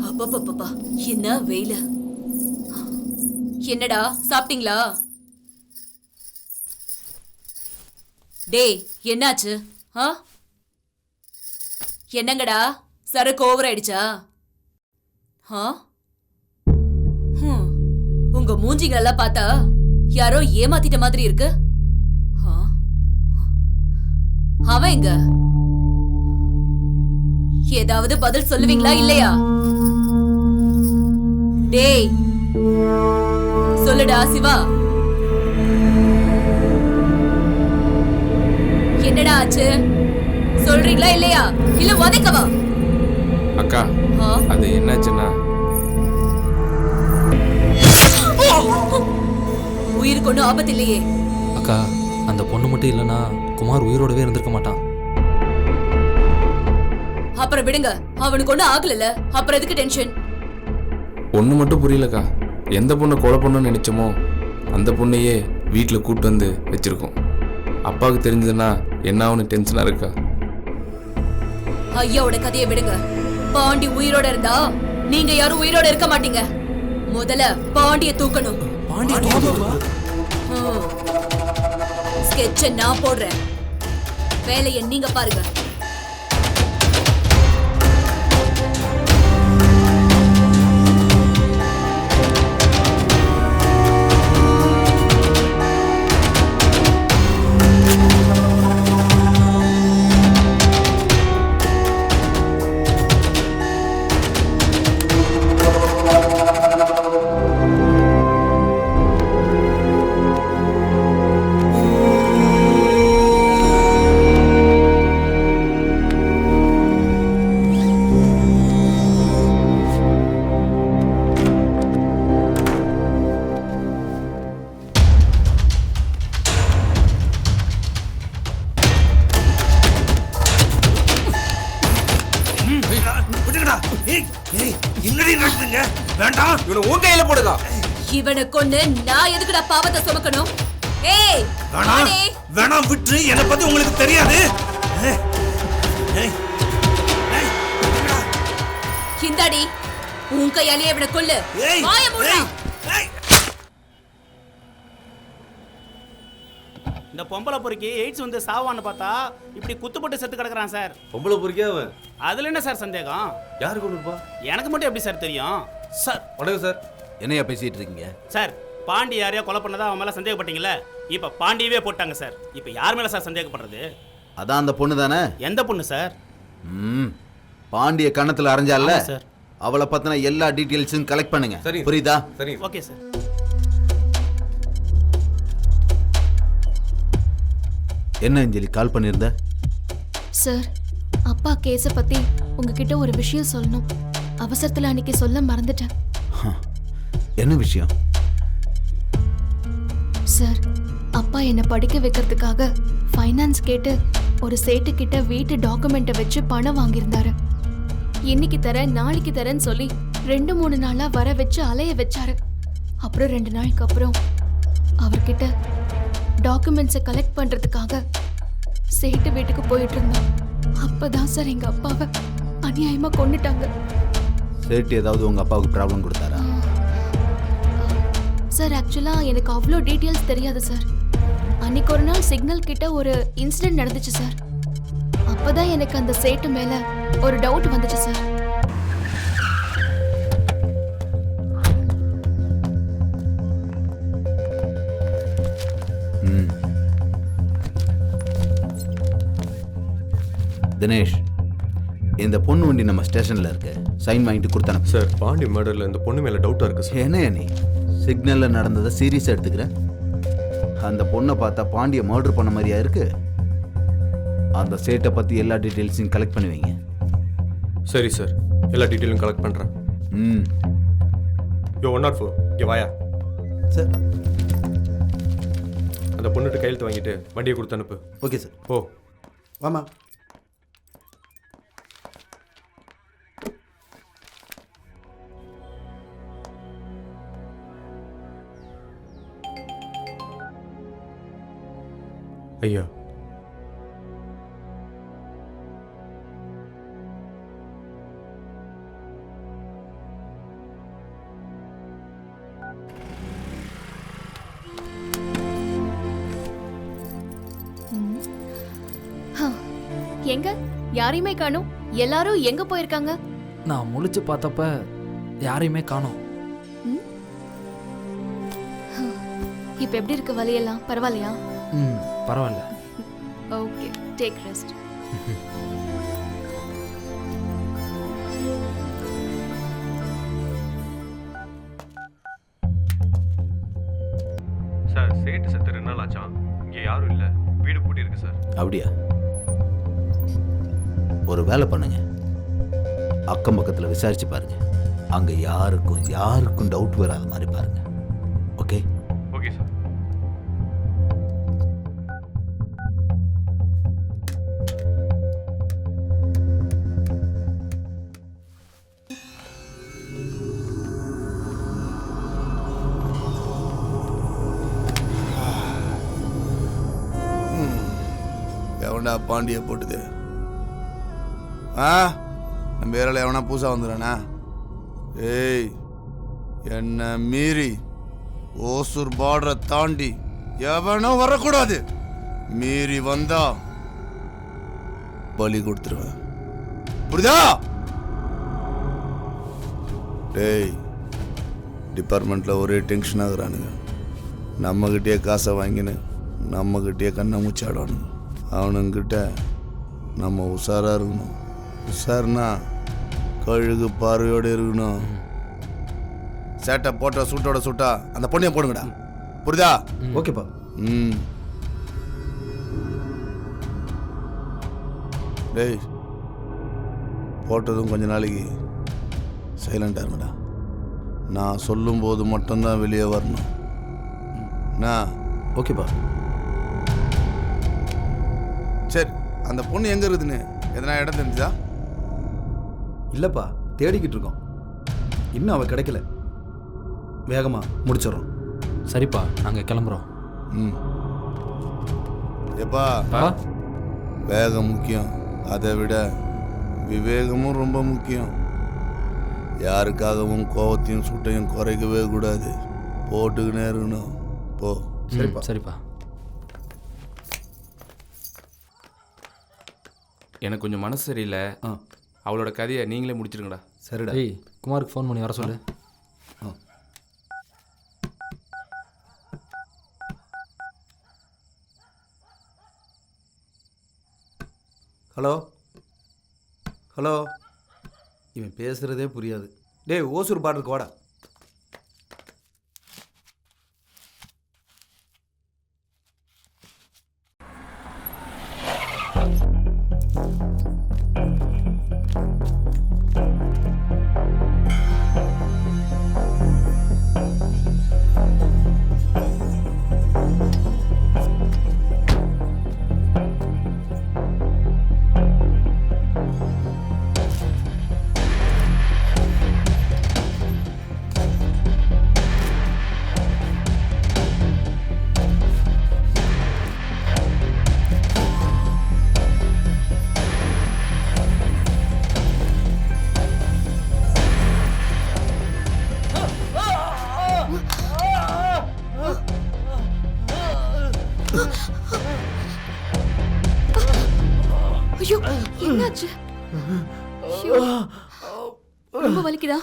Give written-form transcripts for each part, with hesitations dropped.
அப்பப்பப்பா, என்ன வெயில. என்னடா சாப்பிட்டீங்களா? டேய், என்னாச்சு? ஆ, என்னங்கடா சரக்கு ஓவர் ஆயிடுச்சா? ஆ, உங்க மூஞ்சிகளெல்லாம் பார்த்தா யாரோ ஏமாத்திட்ட மாதிரி இருக்கு. ஆ, அவன் எங்க? ஏதாவது பதில் சொல்லுவீங்களா இல்லையா? டேய் சொல்லுடா சிவா. என்னடா ஆச்சு? சொல்றீங்களா இல்லையா? இல்ல உதைக்கவா? அக்கா, அது என்னாச்சுன்னா உயிருக்கு ஒன்னும் ஆபத்து இல்லையே. அக்கா, அந்த பொண்ணு மட்டும் இல்லைன்னா குமார் உயிரோடவே இருந்திருக்க மாட்டான். அப்புறம் விடுங்க, அவனுக்கு ஒன்னும் ஆகல. அப்புறம் எதுக்கு டென்ஷன்? ஒண்ணு மட்டும் புரியலக்கா. எந்த பொண்ணை கொலை பண்ணணும்னு நினைச்சோமோ அந்த பொண்ணையே வீட்டில் கூப்பிட்டு வந்து வச்சிருக்கோம். அப்பாவுக்கு தெரிஞ்சதுன்னா என்ன ஆகும்னு டென்ஷனா இருக்கா. ஐயாவோட கதையை விடுங்க. பாண்டி உயிரோட இருந்தா நீங்க யாரும் உயிரோட இருக்க மாட்டீங்க. முதல்ல பாண்டிய தூக்கணும். ஸ்கெட்ச நான் போடுறேன், வேலையை நீங்க பாருங்க. இவனை கொண்டு நான் எதுக்குடா பாவத்தை சுமக்கணும்? ஏய் வேணாம் விட்டு, என்னை பத்தி உங்களுக்கு தெரியாது. இந்தாடி உன் கையாலேயே இவனை கொல்லு. வாய மூடு. இந்த பொம்பளை பொறுக்கி எய்ட்ஸ் வந்து சாவான்னு பார்த்தா இப்படி குத்துப்பட்டு செத்து கிடக்குறான் சார். பொம்பளை பொறுக்கியா அவன்? அதுல என்ன சார் சந்தேகம்? யாரு கொண்டுப்பா? எனக்கு மட்டும் எப்படி சார் தெரியும்? சார் வணக்கம் சார். என்னையா பேசிட்டு இருக்கீங்க? சார் பாண்டி யாரையோ கொலை பண்ணதா அவன் மேல சந்தேகப்பட்டீங்களே, இப்ப பாண்டியவே போட்டாங்க சார். இப்ப யார் மேல சார் சந்தேகப்படுறது? அதான் அந்த பொண்ணு தானே. எந்த பொண்ணு சார்? பாண்டிய கணத்துல அரைஞ்சால சார். அவளை பத்தின எல்லா டீடைல்ஸும் கலெக்ட் பண்ணுங்க. சரி. புரியுதா? சரி. Okay sir. என்ன அஞ்சலி கால் பண்ணிருந்த? சார், அப்பா கேஸை பத்தி உங்ககிட்ட ஒரு விஷயம் சொல்லணும். அவசரத்துல அன்னைக்கு சொல்ல மறந்துட்டேன். என்ன விஷயம்? சார், அப்பா என்னை படிக்க வைக்கிறதுக்காக ஃபைனான்ஸ் கேட்டு ஒரு சேட்டு கிட்ட வீட்டு டாக்குமெண்ட்டை வச்சு பணம் வாங்கியிருந்தாரு. இன்னைக்கு தரேன் நாளைக்கு தரேன்னு சொல்லி 2-3 நாளா வர வச்சு அலைய வச்சாரு. அப்புறம் 2 நாளுக்கு அப்புறம் அவர்கிட்ட டாக்குமெண்ட்ஸை கலெக்ட் பண்றதுக்காக சேட்டு வீட்டுக்கு போயிட்டு இருந்தோம். அப்பதான் சார் எங்க அப்பாவை அநியாயமா கொன்னுட்டாங்க. சேட்டு ஏதாவது உங்க அப்பாவுக்கு ப்ராப்ளம் கொடுத்தாரா? சார், ஆக்சுவலா எனக்கு அவ்வளோ டீட்டெயில்ஸ் தெரியாது சார். அன்னைக்கு ஒரு நாள் சிக்னல் கிட்ட ஒரு இன்சிடென்ட் நடந்துச்சு சார். அப்பதான் எனக்கு அந்த சேட்டு மேல ஒரு டவுட் வந்துச்சு சார். தினேஷ், இந்த பொண்ணு வண்டி நம்ம ஸ்டேஷன்ல இருக்கு. சைன் வாங்கிட்டு கொடுத்தானே சார். பாண்டி மர்டர்ல இந்த பொண்ணு மேல டவுட்டா இருக்கு சார். என்ன நீ சிக்னல்ல நடந்ததை சீரியஸா எடுத்துக்கிற? அந்த பொண்ணை பார்த்தா பாண்டிய மர்டர் பண்ண மாதிரியா இருக்கு. அந்த சேட்டை பத்தி எல்லா டீடைல்ஸையும் கலெக்ட் பண்ணுவீங்க. சரி சார், எல்லா டீடைலும் கலெக்ட் பண்றேன். யோ 104 இங்க வாயா சார். அந்த பொண்ணுகிட்ட கையெழுத்து வாங்கிட்டு வண்டியை கொடுத்து அனுப்பு. Okay sir. ஓ வாமா. ஐயா, எங்க யாரையுமே காணோம். எல்லாரும் எங்க போயிருக்காங்க? நான் முழிச்சு பார்த்தப்ப யாரையுமே காணோம். இப்ப எப்படி இருக்கு வலியெல்லாம்? பரவாயில்லையா? பரவாயில்ல. Okay, take rest. சார் சேட்டு செத்து 2 நாள் ஆச்சான். இங்கே யாரும் இல்லை, வீடு பூட்டி இருக்கு சார். அப்படியா? ஒரு வேலை பண்ணுங்க, அக்கம் பக்கத்தில் விசாரிச்சு பாருங்க. அங்கே யாருக்கும் டவுட் வராத மாதிரி பாருங்க. ஓகே? Okay sir. எவன்டா பாண்டியை போட்டுது? நம்ம வேலையில் எவனா பூசா வந்துடுறானா? ஏய், என்ன மீறி ஓசூர் பார்டரை தாண்டி எவனும் வரக்கூடாது. மீறி வந்தா பலி கொடுத்துருவேன், புரியுதா? டேய், டிபார்ட்மெண்ட்ல ஒரே டென்ஷன் ஆகுறானுங்க. நம்மகிட்டயே காசை வாங்கின்னு நம்மகிட்டயே கண்ணை மூச்சாடணும். அவனுங்கிட்ட நம்ம உஷாரா இருக்கணும். உஷார்னா கழுகு பார்வையோடு இருக்கணும். சேட்டை போட்ட சூட்டோட சூட்டா அந்த பொண்ணையும் போடுங்கடா, புரியுதா? ஓகேப்பா. டேய், போட்டதும் கொஞ்ச நாளைக்கு சைலண்டாக இருங்கடா. நான் சொல்லும்போது மட்டும்தான் வெளியே வரணும். ஓகேப்பா. சரி, அந்த பொண்ணு எங்கே இருக்குதுன்னு எதனா இடம் தெரிஞ்சுதா? இல்லைப்பா, தேடிக்கிட்டு இருக்கோம். இன்னும் அவள் கிடைக்கல. வேகமாக முடிச்சிடறோம். சரிப்பா, நாங்கள் கிளம்புறோம். ஏப்பா, வேகம் முக்கியம், அதை விட விவேகமும் ரொம்ப முக்கியம். யாருக்காகவும் கோவத்தையும் சூட்டையும் குறைக்கவே கூடாது. போட்டுக்கினே இருக்கணும். போ. சரிப்பா. சரிப்பா. எனக்கு கொஞ்சம் மனசு சரியில்லை. அவளோட கதையை நீங்களே முடிச்சிருங்கடா. சரிடா. ஏய், குமாருக்கு ஃபோன் பண்ணி வர சொல்லு. Hello hello. இவன் பேசுகிறதே புரியாது. டேய், ஓசூர் பார்டருக்கு வாடா. ஐயோ, என்னாச்சு? ரொம்ப வலிக்குதா?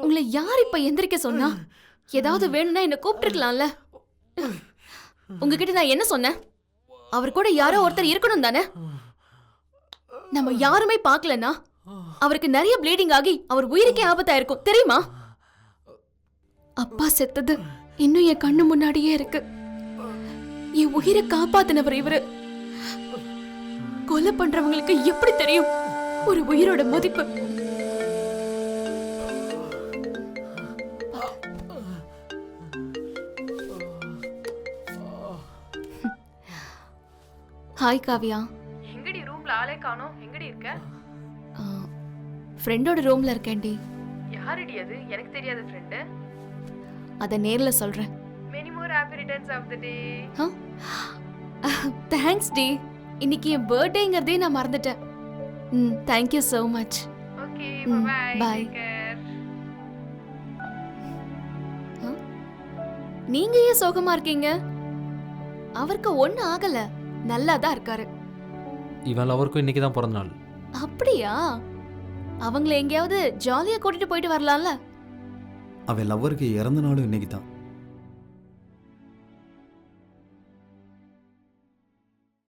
உங்களை யார் இப்ப எந்திரிக்க சொன்னா? ஏதாவது வேணும்னா என்ன கூப்பிட்டுருக்கலாம்ல. உங்ககிட்ட நான் என்ன சொன்னேன்? அவர் கூட யாரோ ஒருத்தர் இருக்கணும் தானே? நம்ம யாருமே பார்க்கலன்னா அவருக்கு நிறைய ப்ளீடிங் ஆகி அவர் உயிருக்கே ஆபத்தா இருக்கும், தெரியுமா? அப்பா செத்தது இன்னும் என் கண்ணு முன்னாடியே இருக்கு. என் உயிரை காப்பாத்தினவர் இவரு. கொலை பண்றவங்களுக்கு எப்படி தெரியும் ஒரு உயிரோட மதிப்பு? ஹாய் காவியா. எங்கடி ரூம்ல ஆளே காணோம்? எங்கடி இருக்க? ஃப்ரெண்டோட ரூம்ல இருக்கேன்டி. யாரடி அது? எனக்கு தெரியாத ஃப்ரெண்டு. அத நேர்ல சொல்றேன். Many more happy returns of the day. Thanks டி. இன்னைக்கு என் பர்த்டேங்கிறதே நான் மறந்துட்டேன். thank you so much. Okay, bye bye. Take care. நீங்க ஏன் சோகமா இருக்கீங்க? அவருக்கு ஒண்ணு ஆகல. நல்லா தான் இருக்காரு. இவன் லவருக்கும் இன்னைக்கு தான் பிறந்த நாள். அப்படியா? அவங்கள எங்கேயாவது ஜாலியா கூட்டிட்டு போயிட்டு வரலாம்ல. அவன் லவ்வருக்கு இறந்த நாளும் இன்னைக்கு தான்.